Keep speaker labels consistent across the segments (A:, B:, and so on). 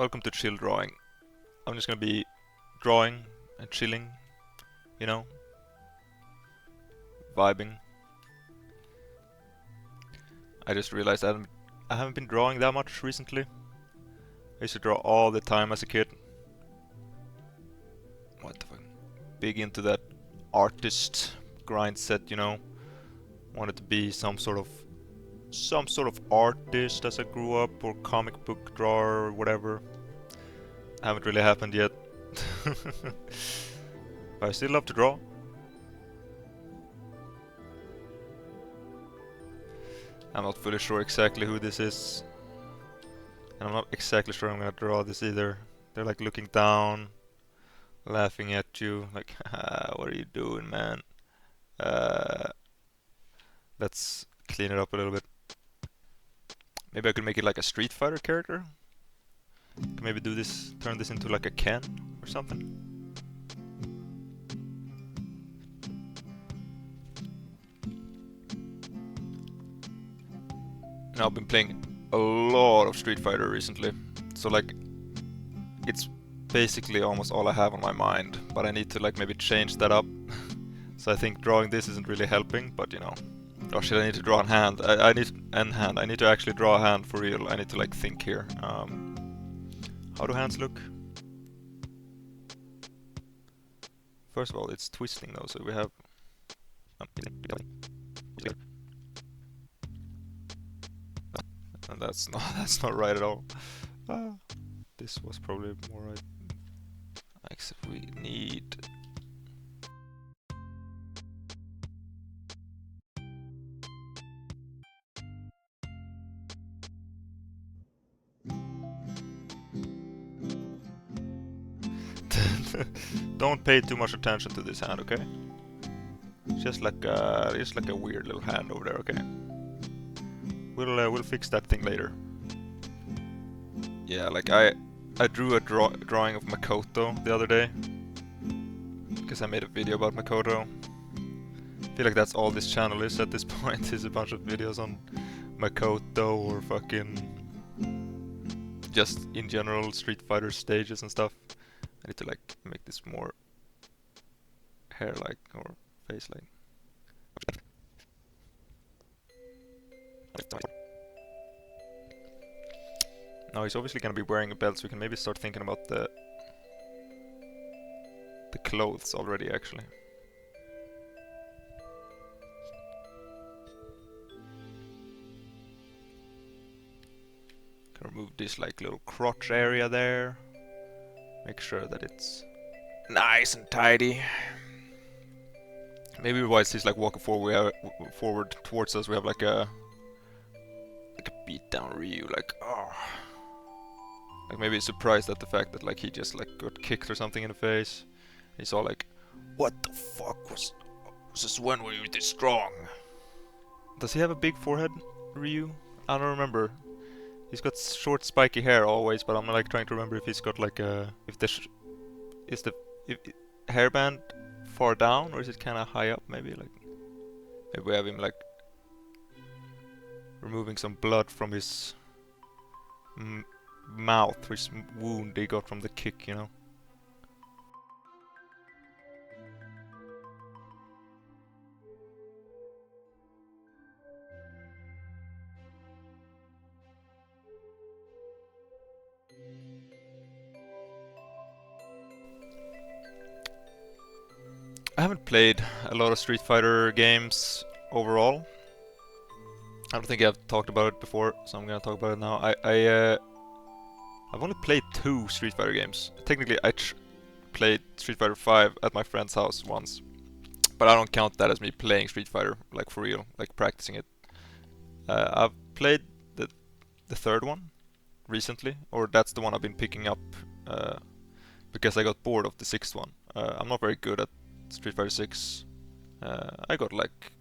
A: Welcome to chill drawing. I'm just gonna be drawing and chilling, you know, vibing. I just realized I haven't been drawing that much recently. I used to draw all the time as a kid. What the fuck? Big into that artist grind set, you know. Wanted to be some sort of artist as I grew up, or comic book drawer or whatever. Haven't really happened yet. But I still love to draw. I'm not fully sure exactly who this is. And I'm not exactly sure I'm gonna draw this either. They're like looking down, laughing at you, like, haha, what are you doing, man? Uh, let's clean it up a little bit. Maybe I could make it like a Street Fighter character. Could maybe do this, turn this into like a Ken or something. Now I've been playing a lot of Street Fighter recently, so like it's basically almost all I have on my mind, but I need to like maybe change that up. So I think drawing this isn't really helping, but you know. Or should I need to draw in hand? I need to actually draw a hand for real. I need to like think here. How do hands look? First of all, it's twisting though, so we have and that's not right at all. This was probably more right. Except we need don't pay too much attention to this hand, okay? Just like a weird little hand over there, okay? We'll fix that thing later. Yeah, like I drew a drawing of Makoto the other day because I made a video about Makoto. I feel like that's all this channel is at this point, is a bunch of videos on Makoto or fucking just in general Street Fighter stages and stuff. I need to like make this more hair-like or face-like. Now he's obviously gonna be wearing a belt, so we can maybe start thinking about the clothes already, actually. Can remove this like little crotch area there. Make sure that it's nice and tidy. Maybe whilst he's like walking forward towards us, we have like a beat down Ryu, like like maybe he's surprised at the fact that like he just like got kicked or something in the face. He's all like, "What the fuck was this? When were you this strong?" Does he have a big forehead, Ryu? I don't remember. He's got short spiky hair always, but I'm like trying to remember if he's got like a is the hairband far down, or is it kind of high up? Maybe like maybe we have him like removing some blood from his mouth, which wound he got from the kick, you know. I haven't played a lot of Street Fighter games overall. I don't think I've talked about it before, so I'm gonna talk about it now. I've only played 2 Street Fighter games. Technically, I played Street Fighter 5 at my friend's house once, but I don't count that as me playing Street Fighter, like for real, like practicing it. I've played the third one recently, or that's the one I've been picking up because I got bored of the 6th one. I'm not very good at Street Fighter 6. I got like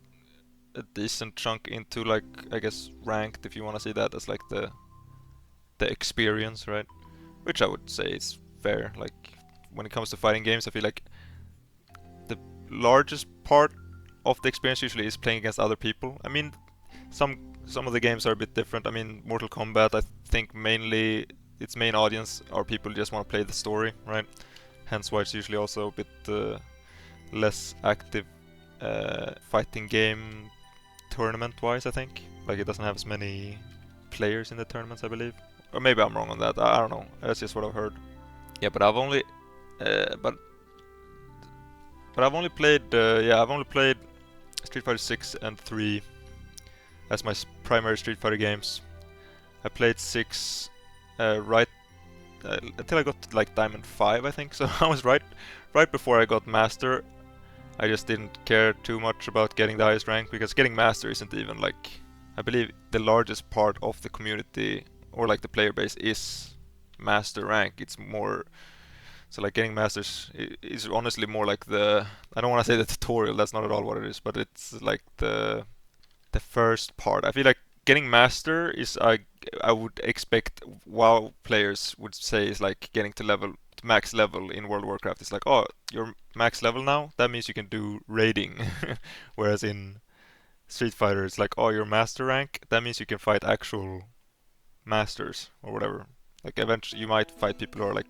A: a decent chunk into like, I guess, ranked, if you want to see that as like the experience, right? Which I would say is fair. Like when it comes to fighting games, I feel like the largest part of the experience usually is playing against other people. I mean, some of the games are a bit different. I mean, Mortal Kombat, I think mainly its main audience are people who just want to play the story, right? Hence why it's usually also a bit less active fighting game tournament-wise, I think. Like it doesn't have as many players in the tournaments, I believe. Or maybe I'm wrong on that. I don't know. That's just what I've heard. Yeah, but I've only, uh, but but I've only played, I've only played Street Fighter 6 and 3 as my primary Street Fighter games. I played 6 right until I got to like Diamond 5, I think. So I was right before I got Master. I just didn't care too much about getting the highest rank because getting Master isn't even like, I believe the largest part of the community or like the player base is Master rank. It's more so like getting Masters is honestly more like the, I don't want to say the tutorial. That's not at all what it is, but it's like the first part. I feel like getting Master is I would expect WoW players would say is like getting to level to max level in World of Warcraft. It's like, oh, you're max level now. That means you can do raiding. Whereas in Street Fighter, it's like, oh, you're master rank. That means you can fight actual masters or whatever. Like eventually, you might fight people who are like,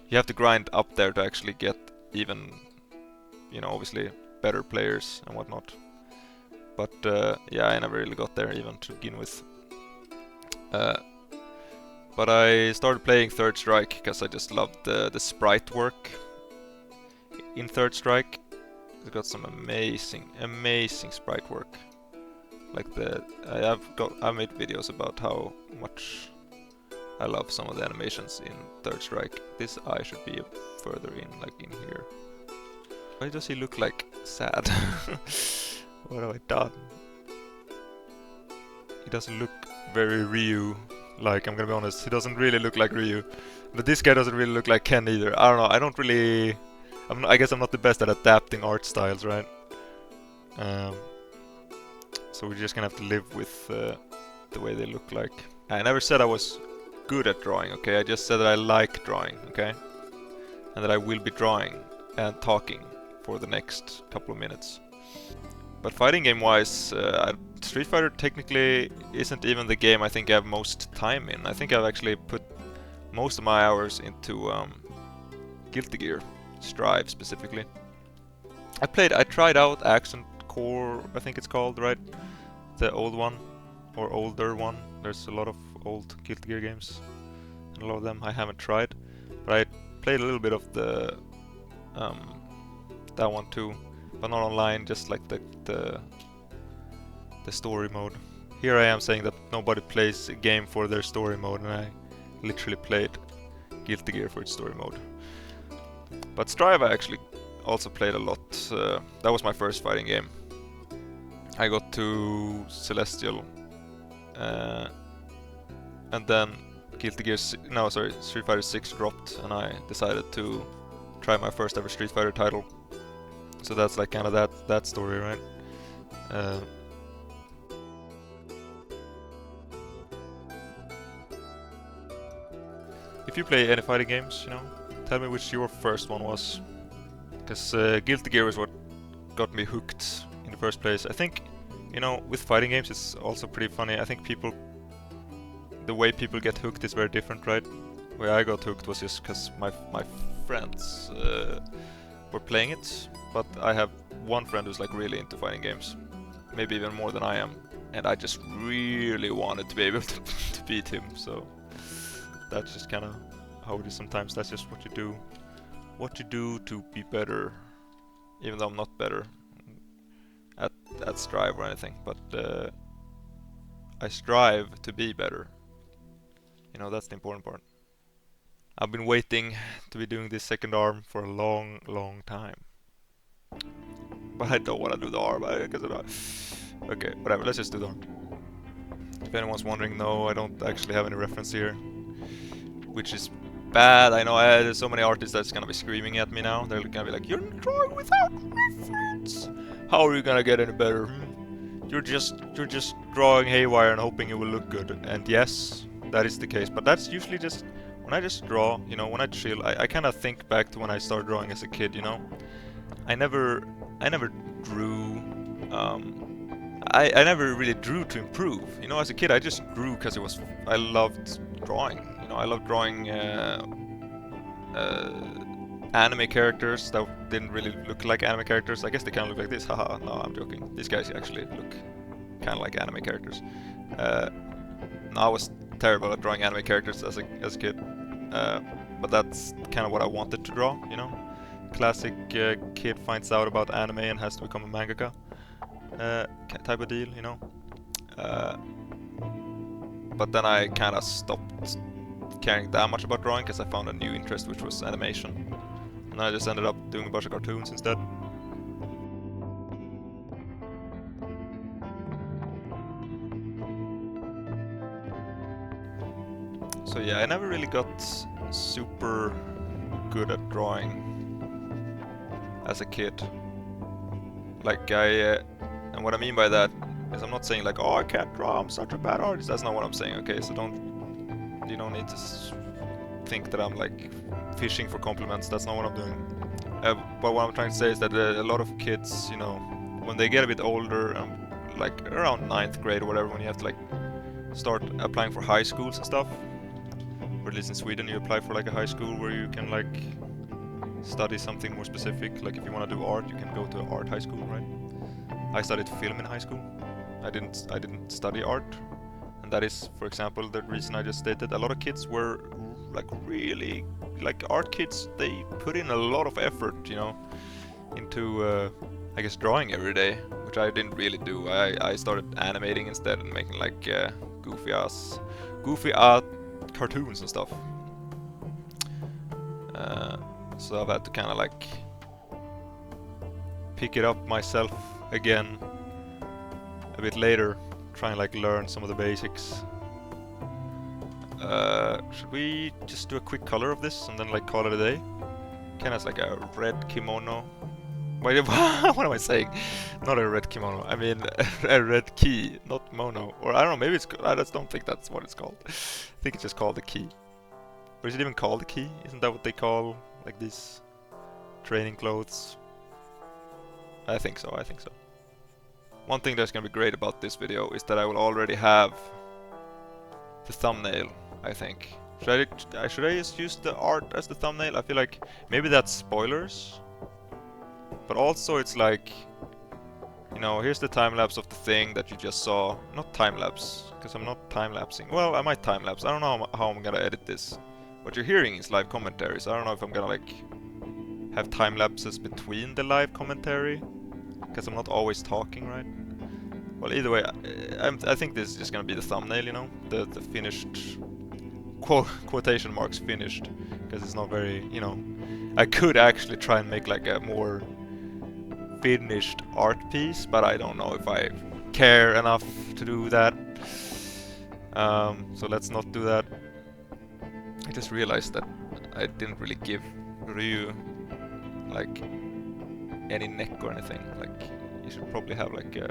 A: you have to grind up there to actually get even, obviously better players and whatnot. But yeah, I never really got there even to begin with. Uh, but I started playing Third Strike because I just loved the sprite work in Third Strike. It's got some amazing sprite work. Like I've made videos about how much I love some of the animations in Third Strike. This eye should be further in, like in here. Why does he look like sad? What have I done? He doesn't look very Ryu. Like, I'm gonna be honest, he doesn't really look like Ryu. But this guy doesn't really look like Ken either. I don't know, I don't really... I guess I'm not the best at adapting art styles, right? Um, so we're just gonna have to live with the way they look like. I never said I was good at drawing, okay? I just said that I like drawing, okay? And that I will be drawing and talking for the next couple of minutes. But fighting game wise, Street Fighter technically isn't even the game I think I have most time in. I think I've actually put most of my hours into Guilty Gear, Strive specifically. I tried out Accent Core, I think it's called, right? The old one, or older one. There's a lot of old Guilty Gear games, and a lot of them I haven't tried. But I played a little bit of the that one too, but not online, just like the story mode. Here I am saying that nobody plays a game for their story mode, and I literally played Guilty Gear for its story mode. But Strive I actually also played a lot. That was my first fighting game. I got to Celestial, and then Street Fighter 6 dropped, and I decided to try my first ever Street Fighter title. So that's like kind of that story, right? If you play any fighting games, tell me which your first one was. Because Guilty Gear is what got me hooked in the first place. I think, with fighting games it's also pretty funny. I think the way people get hooked is very different, right? The way I got hooked was just because my friends were playing it. But I have one friend who's like really into fighting games. Maybe even more than I am. And I just really wanted to be able to beat him, so... That's just kind of how it is sometimes. That's just what you do. What you do to be better. Even though I'm not better at Strive or anything. But I strive to be better. That's the important part. I've been waiting to be doing this second arm for a long time. But I don't want to do the arm. Okay, whatever. Let's just do the arm. If anyone's wondering, no, I don't actually have any reference here. Which is bad. I know there's so many artists that's gonna be screaming at me now. They're gonna be like, "You're drawing without reference. How are you gonna get any better? You're just drawing haywire and hoping it will look good." And yes, that is the case. But that's usually just when I just draw. When I chill, I kind of think back to when I started drawing as a kid. I never drew. I never really drew to improve. As a kid, I just drew because I loved drawing. I love drawing anime characters that didn't really look like anime characters. I guess they kind of look like this. Haha, no, I'm joking. These guys actually look kind of like anime characters. No, I was terrible at drawing anime characters as a kid, but that's kind of what I wanted to draw. You know, classic kid finds out about anime and has to become a mangaka type of deal. You know. But then I kind of stopped caring that much about drawing because I found a new interest, which was animation. And I just ended up doing a bunch of cartoons instead. So yeah, I never really got super good at drawing as a kid. Like and what I mean by that is I'm not saying like, oh, I can't draw, I'm such a bad artist. That's not what I'm saying, okay? So you don't need to think that I'm like fishing for compliments. That's not what I'm doing. But what I'm trying to say is that a lot of kids, you know, when they get a bit older, like around 9th grade or whatever, when you have to like start applying for high schools and stuff, or at least in Sweden you apply for like a high school where you can like study something more specific. Like if you want to do art, you can go to art high school, right? I studied film in high school. I didn't study art, and that is, for example, the reason I just stated. A lot of kids were like really like art kids. They put in a lot of effort, you know, into I guess drawing every day, which I didn't really do. I started animating instead and making like goofy art cartoons and stuff. So I've had to kind of like pick it up myself again a bit later, try and like learn some of the basics. Should we just do a quick color of this and then like call it a day? Ken has like a red kimono. Wait, what am I saying? Not a red kimono. I mean a red key, not mono. Or I don't know. Maybe it's. I just don't think that's what it's called. I think it's just called the key. Or is it even called the key? Isn't that what they call like these training clothes? I think so. I think so. One thing that's gonna be great about this video is that I will already have the thumbnail, I think. Should I just use the art as the thumbnail? I feel like maybe that's spoilers. But also it's like, you know, here's the time-lapse of the thing that you just saw. Not time-lapse, because I'm not time-lapsing. Well, I might time-lapse. I don't know how I'm gonna edit this. What you're hearing is live commentary, so I don't know if I'm gonna like have time-lapses between the live commentary, because I'm not always talking, right? Well, either way, I think this is just gonna be the thumbnail, you know, the finished quotation marks finished, because it's not very, you know. I could actually try and make like a more finished art piece, but I don't know if I care enough to do that. So let's not do that. I just realized that I didn't really give Ryu like any neck or anything. Like you should probably have like a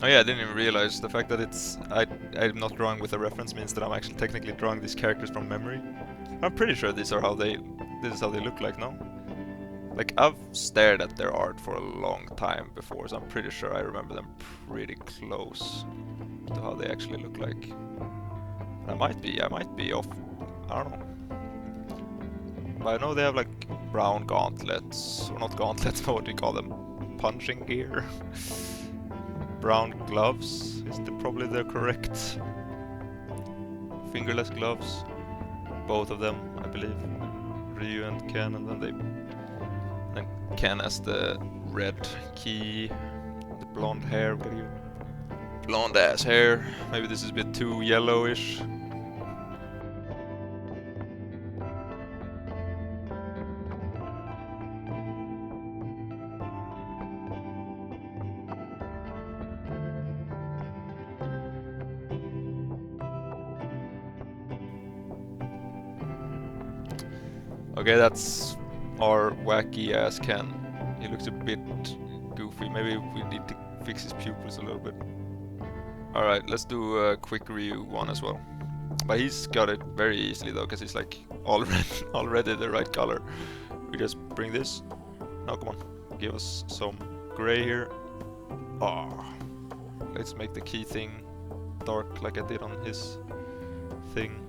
A: oh yeah, I didn't even realize the fact that I'm not drawing with a reference means that I'm actually technically drawing these characters from memory. I'm pretty sure this is how they look like, no? Like I've stared at their art for a long time before, so I'm pretty sure I remember them pretty close to how they actually look like. I might be off. I don't know. But I know they have like brown gauntlets, or not gauntlets, but what do you call them? Punching gear. Brown gloves is probably the correct. Fingerless gloves, both of them, I believe. Ryu and Ken, and then Ken has the red key, the blonde hair. What are you? Blonde ass hair. Maybe this is a bit too yellowish. Okay, that's our wacky ass Ken. He looks a bit goofy. Maybe we need to fix his pupils a little bit. Alright, let's do a quick Ryu one as well. But he's got it very easily though, because he's like already the right color. We just bring this. No, come on. Give us some gray here. Oh, let's make the key thing dark like I did on his thing.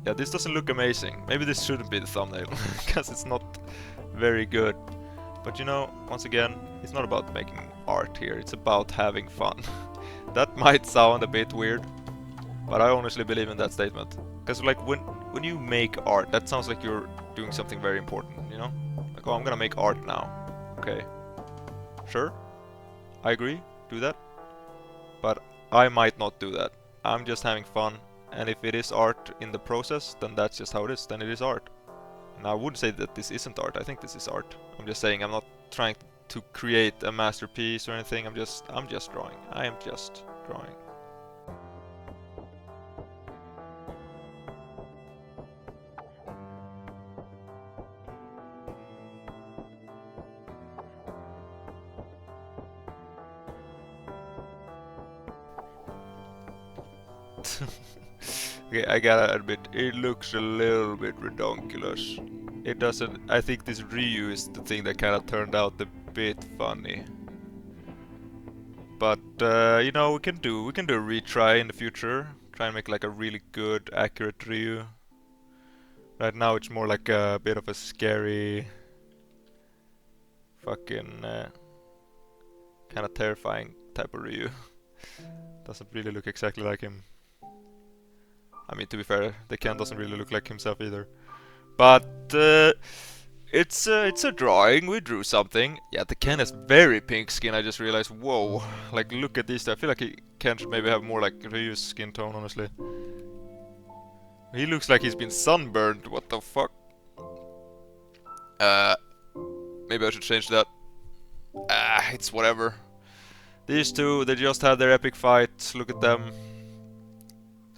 A: Yeah, this doesn't look amazing. Maybe this shouldn't be the thumbnail, because it's not very good. But you know, once again, it's not about making art here, it's about having fun. That might sound a bit weird, but I honestly believe in that statement. Because like when you make art, that sounds like you're doing something very important, you know? Like, oh, I'm gonna make art now. Okay. Sure. I agree, do that. But I might not do that. I'm just having fun, and if it is art in the process, then that's just how it is, then it is art. And I wouldn't say that this isn't art, I think this is art. I'm just saying I'm not trying to create a masterpiece or anything, I'm just drawing. I am just drawing. Okay, I gotta admit, it looks a little bit redonkulous. It doesn't. I think this Ryu is the thing that kind of turned out a bit funny. But you know, we can do a retry in the future. Try and make like a really good, accurate Ryu. Right now, it's more like a bit of a scary, fucking kind of terrifying type of Ryu. Doesn't really look exactly like him. I mean, to be fair, the Ken doesn't really look like himself either. But it's a drawing. We drew something. Yeah, the Ken has very pink skin. I just realized. Whoa! Like, look at this. I feel like Ken should maybe have more like Ryu's skin tone. Honestly, he looks like he's been sunburned. What the fuck? Maybe I should change that. It's whatever. These two, they just had their epic fight. Look at them.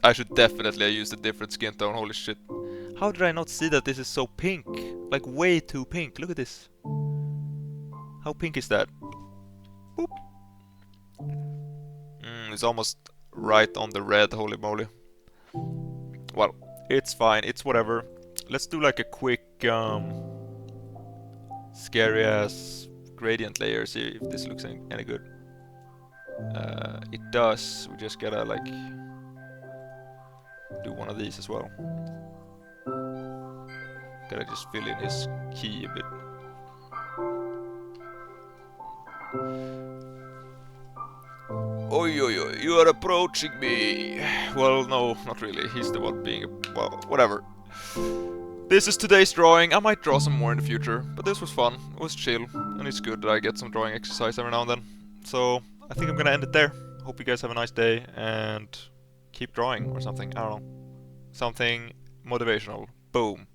A: I should definitely have used a different skin tone, holy shit. How did I not see that this is so pink? Like way too pink, look at this. How pink is that? Boop. It's almost right on the red, holy moly. Well, it's fine, it's whatever. Let's do like a quick scary ass gradient layer, see if this looks any good. It does, we just gotta like do one of these as well. Gotta just fill in his key a bit. Oi, oi, oi, you are approaching me. Well, no, not really. He's the one being well, whatever. This is today's drawing. I might draw some more in the future, but this was fun. It was chill, and it's good that I get some drawing exercise every now and then. So, I think I'm gonna end it there. Hope you guys have a nice day, and keep drawing or something. I don't know. Something motivational. Boom.